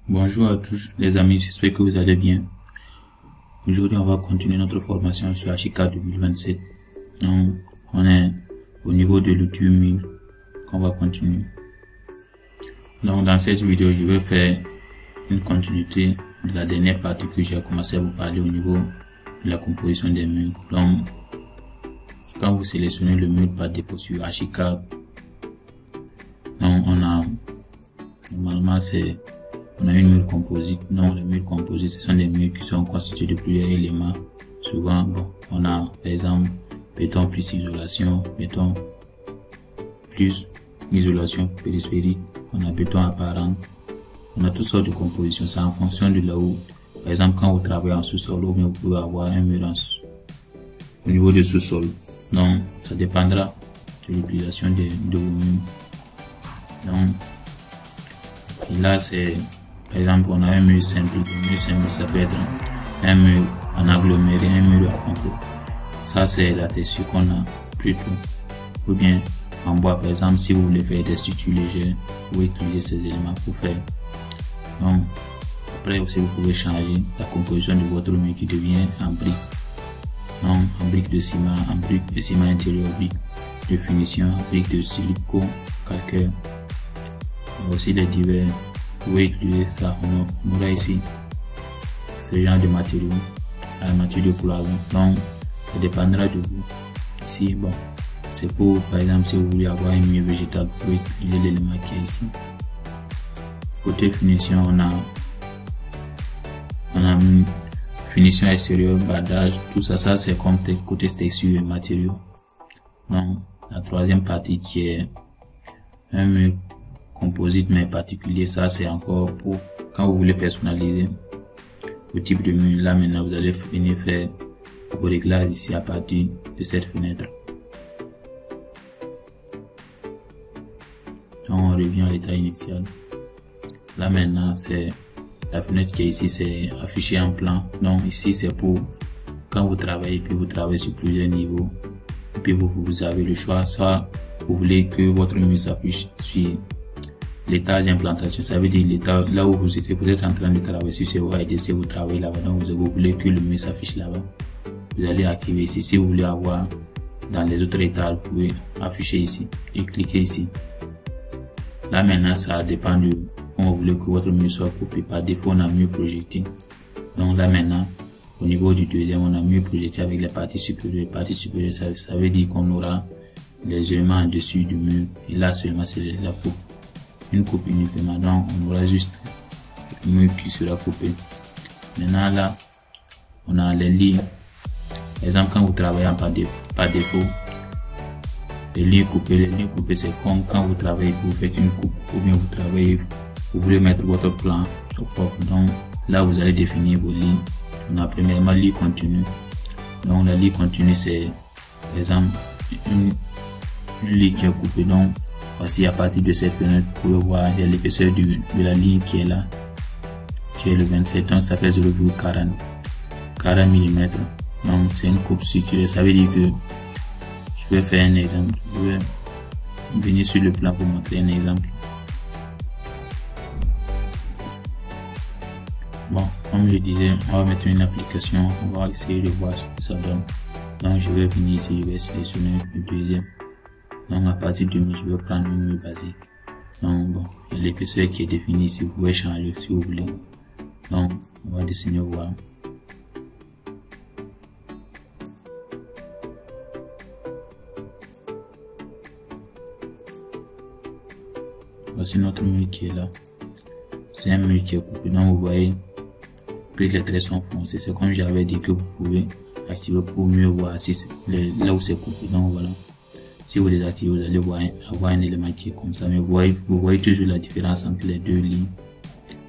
Bonjour à tous les amis, j'espère que vous allez bien. Aujourd'hui, on va continuer notre formation sur Archicad 2027. Donc, on est au niveau de l'outil mur qu'on va continuer. Donc, dans cette vidéo, je vais faire une continuité de la dernière partie que j'ai commencé à vous parler au niveau de la composition des murs. Donc, quand vous sélectionnez le mur par défaut sur Archicad, donc on a normalement on a une mur composite. Donc les murs composites, ce sont des murs qui sont constitués de plusieurs éléments. Souvent, on a par exemple béton plus isolation, béton plus isolation périphérique, on a béton apparent, on a toutes sortes de compositions. C'est en fonction de là où, par exemple, quand vous travaillez en sous-sol, vous pouvez avoir un mur au niveau du sous-sol. Donc ça dépendra de l'utilisation de vos murs. Donc et là c'est par exemple on a un mur simple. Le mur simple, ça peut être un mur en aggloméré, un mur à concours. Ça c'est la texture qu'on a plutôt. Ou bien en bois, par exemple, si vous voulez faire des structures légères, vous pouvez utiliser ces éléments pour faire. Donc après aussi vous pouvez changer la composition de votre mur qui devient en briques. Donc en briques de ciment, en briques de ciment intérieur, briques de finition, briques de silicone, calcaire. Aussi les divers, vous pouvez utiliser ça. On aura ici ce genre de matériaux, la matière de cloison. Donc ça dépendra de vous. Ici c'est pour, par exemple, si vous voulez avoir un mur végétal, vous pouvez utiliser l'élément qui est ici. Côté finition, on a une finition extérieure, bardage, tout ça c'est comme côté texture et matériaux. Donc la troisième partie qui est un mur composite mais particulier, ça c'est encore pour quand vous voulez personnaliser le type de mur. Là maintenant vous allez venir faire vos réglages ici à partir de cette fenêtre. Donc on revient à l'état initial. Là maintenant c'est la fenêtre qui est ici, c'est affiché en plan. Donc ici c'est pour quand vous travaillez, puis vous travaillez sur plusieurs niveaux, et puis vous avez le choix, soit vous voulez que votre mur s'affiche sur l'étage d'implantation, ça veut dire l'état là où vous êtes en train de travailler sur ce OADC, vous travaillez là-bas, donc vous voulez que le mur s'affiche là-bas, vous allez activer ici. Si vous voulez avoir dans les autres étages, vous pouvez afficher ici et cliquer ici. Là maintenant ça dépend de comment vous voulez que votre mur soit coupé. Par défaut on a mur projeté. Donc là maintenant au niveau du deuxième on a mur projeté avec les parties supérieures. Les parties supérieures ça veut dire qu'on aura les éléments en dessus du mur, et là seulement c'est la coupe, une coupe uniquement. Donc on aura juste le mur qui sera coupé. Maintenant là on a les lignes. Par exemple quand vous travaillez par défaut, les lignes coupées c'est comme quand vous travaillez, vous faites une coupe, ou bien vous travaillez, vous voulez mettre votre plan au propre. Donc là vous allez définir vos lignes. On a premièrement ligne continue. Donc la ligne continue c'est par exemple une ligne qui est coupée. Donc voici à partir de cette fenêtre vous pouvez voir l'épaisseur de la ligne qui est là, qui est le 27, donc ça fait 0,40 mm. Donc c'est une coupe structurée. Ça veut dire que je vais faire un exemple. Je vais venir sur le plan pour montrer un exemple. Bon, comme je disais, on va mettre une application, on va essayer de voir ce que ça donne. Donc je vais venir ici, je vais sélectionner le deuxième. Donc à partir du mur, je vais prendre une mur basique. Donc l'épaisseur qui est définie ici, vous pouvez changer si vous voulez. Donc on va dessiner voir. Voici notre mur qui est là. C'est un mur qui est coupé. Donc vous voyez que les traits sont foncés. C'est comme j'avais dit que vous pouvez activer pour mieux voir si là où c'est coupé. Donc voilà. Si vous les activez, vous allez avoir un élément qui est comme ça. Mais vous voyez toujours la différence entre les deux lignes.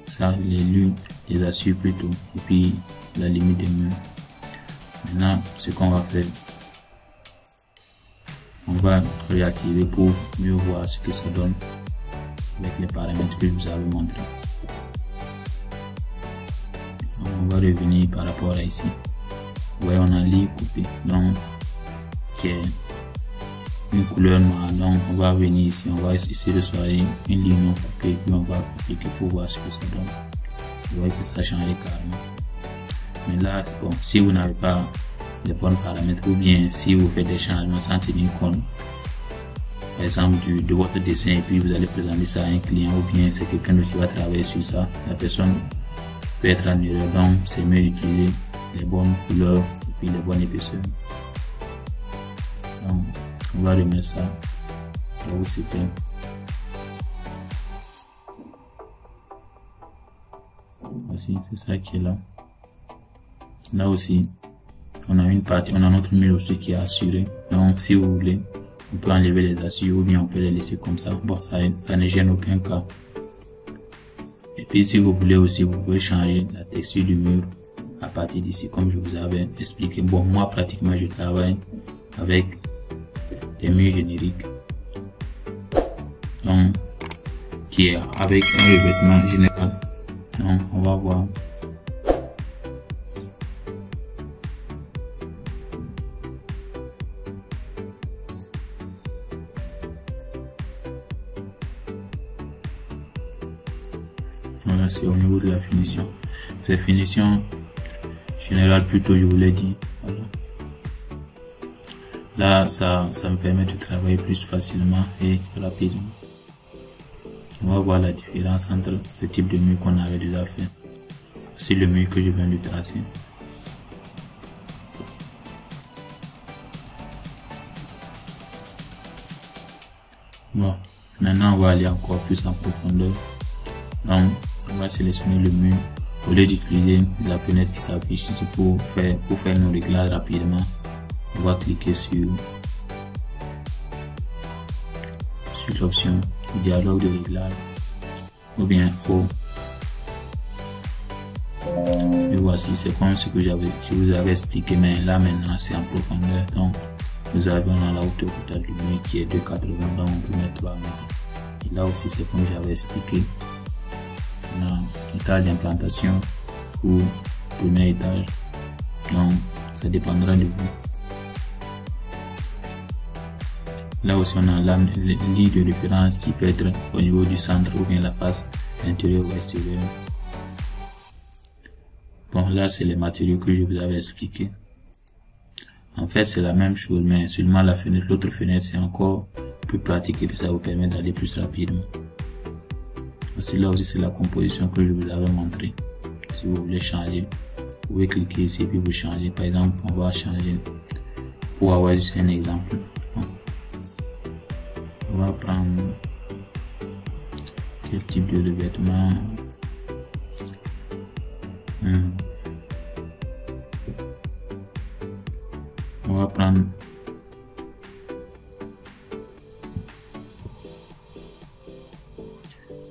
Ça, les lignes, les assure plutôt. Et puis la limite des murs. Maintenant, ce qu'on va faire, on va réactiver pour mieux voir ce que ça donne avec les paramètres que je vous avais montré. Donc, on va revenir par rapport à ici. Vous voyez, on a ligne coupée, donc qui est une couleur noire. Donc on va venir ici, on va essayer de choisir une ligne non coupée, puis on va cliquer pour voir ce que ça donne. vous voyez que ça a changé carrément. Mais là, bon, si vous n'avez pas les bons paramètres, ou bien si vous faites des changements sans tenir compte, par exemple de votre dessin, et puis vous allez présenter ça à un client, ou bien c'est quelqu'un d'autre qui va travailler sur ça, la personne peut être en erreur. Donc c'est mieux d'utiliser les bonnes couleurs et puis les bonnes épaisseurs. Donc on va remettre ça là où c'était. Voici, c'est ça qui est là. Là aussi, on a une partie, on a notre mur aussi qui est assuré. Donc si vous voulez, on peut enlever les assures ou bien on peut les laisser comme ça. Bon, ça ne gêne aucun cas. Et puis si vous voulez aussi, vous pouvez changer la texture du mur à partir d'ici, comme je vous avais expliqué. Bon, moi pratiquement je travaille avec les murs génériques, donc qui est avec un revêtement général. Donc on va voir. Voilà, c'est au niveau de la finition. C'est finition générale plutôt, je vous l'ai dit. Voilà. Là, ça me permet de travailler plus facilement et rapidement. On va voir la différence entre ce type de mur qu'on avait déjà fait. C'est le mur que je viens de tracer. Bon, maintenant on va aller encore plus en profondeur. Donc, on va sélectionner le mur. Au lieu d'utiliser la fenêtre qui s'affiche ici pour faire nos réglages rapidement, on va cliquer sur l'option dialogue de réglage ou bien haut. Et voici, c'est comme ce que je vous avais expliqué, mais là maintenant c'est en profondeur. Donc nous avons la hauteur totale du mur qui est de 80, donc on peut mettre 3 mètres. Et là aussi c'est comme j'avais expliqué. On a étage d'implantation ou premier étage, donc ça dépendra de vous. Là aussi on a la ligne de référence qui peut être au niveau du centre ou bien la face intérieure ou extérieure. Bon, là c'est les matériaux que je vous avais expliqué. En fait c'est la même chose, mais seulement la fenêtre, l'autre fenêtre c'est encore plus pratique et puis ça vous permet d'aller plus rapidement. Voici, là aussi c'est la composition que je vous avais montré. Si vous voulez changer, vous pouvez cliquer ici et puis vous changez. Par exemple, on va changer pour avoir juste un exemple. Bon. On va prendre quel type de revêtement. On va prendre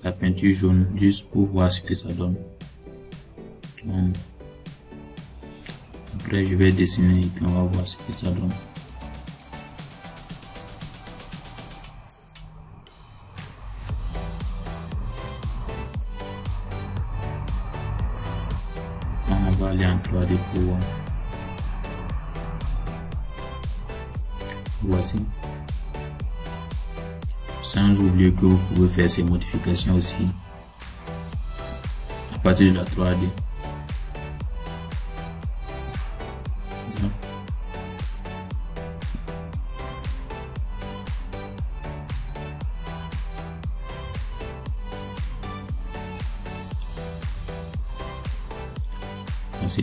la peinture jaune juste pour voir ce que ça donne. Donc, après je vais dessiner et puis on va voir ce que ça donne. On va aller en 3D pour voir. Voici. Sans oublier que vous pouvez faire ces modifications aussi à partir de la 3D.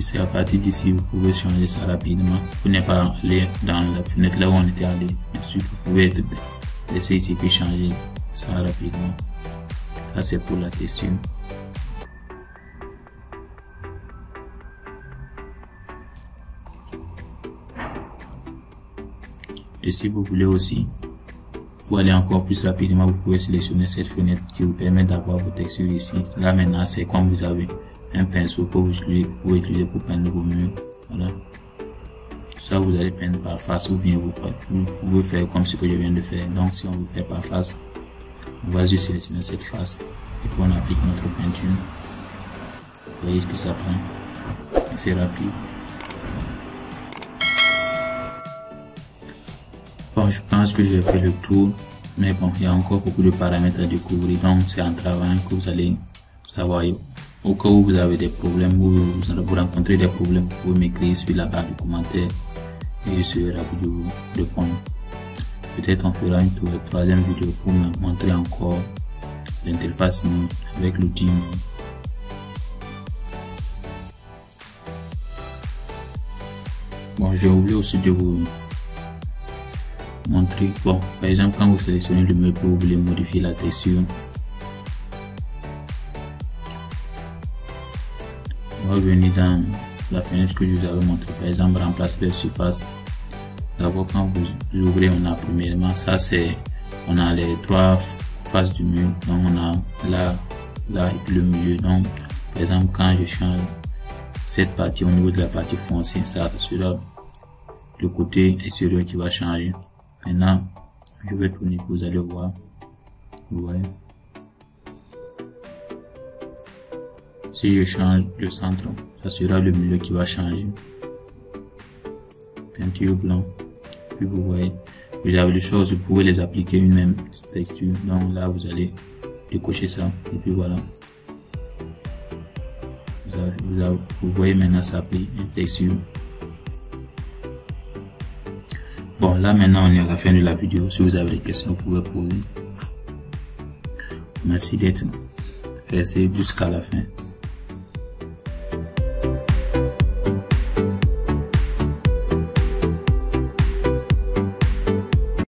C'est à partir d'ici vous pouvez changer ça rapidement. Vous n'êtes pas allé dans la fenêtre là où on était allé. Ensuite vous pouvez laisser ici puis changer ça rapidement. Ça c'est pour la texture. Et si vous voulez aussi, pour aller encore plus rapidement, vous pouvez sélectionner cette fenêtre qui vous permet d'avoir vos textures ici. Là maintenant c'est comme vous avez un pinceau que vous pouvez utiliser pour peindre vos murs. Voilà. Ça vous allez peindre par face ou bien vous pouvez faire comme ce que je viens de faire. Donc si on veut faire par face, on va juste sélectionner cette face et puis on applique notre peinture. Vous voyez ce que ça prend. C'est rapide. Bon, je pense que j'ai fait le tour, mais bon, il y a encore beaucoup de paramètres à découvrir, donc c'est en travaillant que vous allez savoir Au cas où vous avez des problèmes ou vous rencontrez des problèmes, vous pouvez m'écrire sur la barre de commentaires et je serai ravi de vous répondre. Peut-être on fera une troisième vidéo pour me montrer encore l'interface avec l'outil. Bon, j'ai oublié aussi de vous montrer. Bon, par exemple, quand vous sélectionnez le meuble, vous voulez modifier la texture. On va venir dans la fenêtre que je vous avais montré. Par exemple, remplacer les surfaces. D'abord, quand vous ouvrez, on a premièrement, ça c'est, on a les trois faces du mur. Donc, on a là et puis le milieu. Donc, par exemple, quand je change cette partie au niveau de la partie foncée, ça sera le côté extérieur qui va changer. Maintenant, je vais tourner, vous allez voir. Vous voyez. Si je change le centre, ça sera le milieu qui va changer. Peinture blanc. Puis vous voyez, vous avez les choses, vous pouvez les appliquer une même texture. Donc là, vous allez décocher ça. Et puis voilà. Vous voyez maintenant ça applique une texture. Bon, là maintenant on est à la fin de la vidéo. Si vous avez des questions, vous pouvez poser. Merci d'être resté jusqu'à la fin.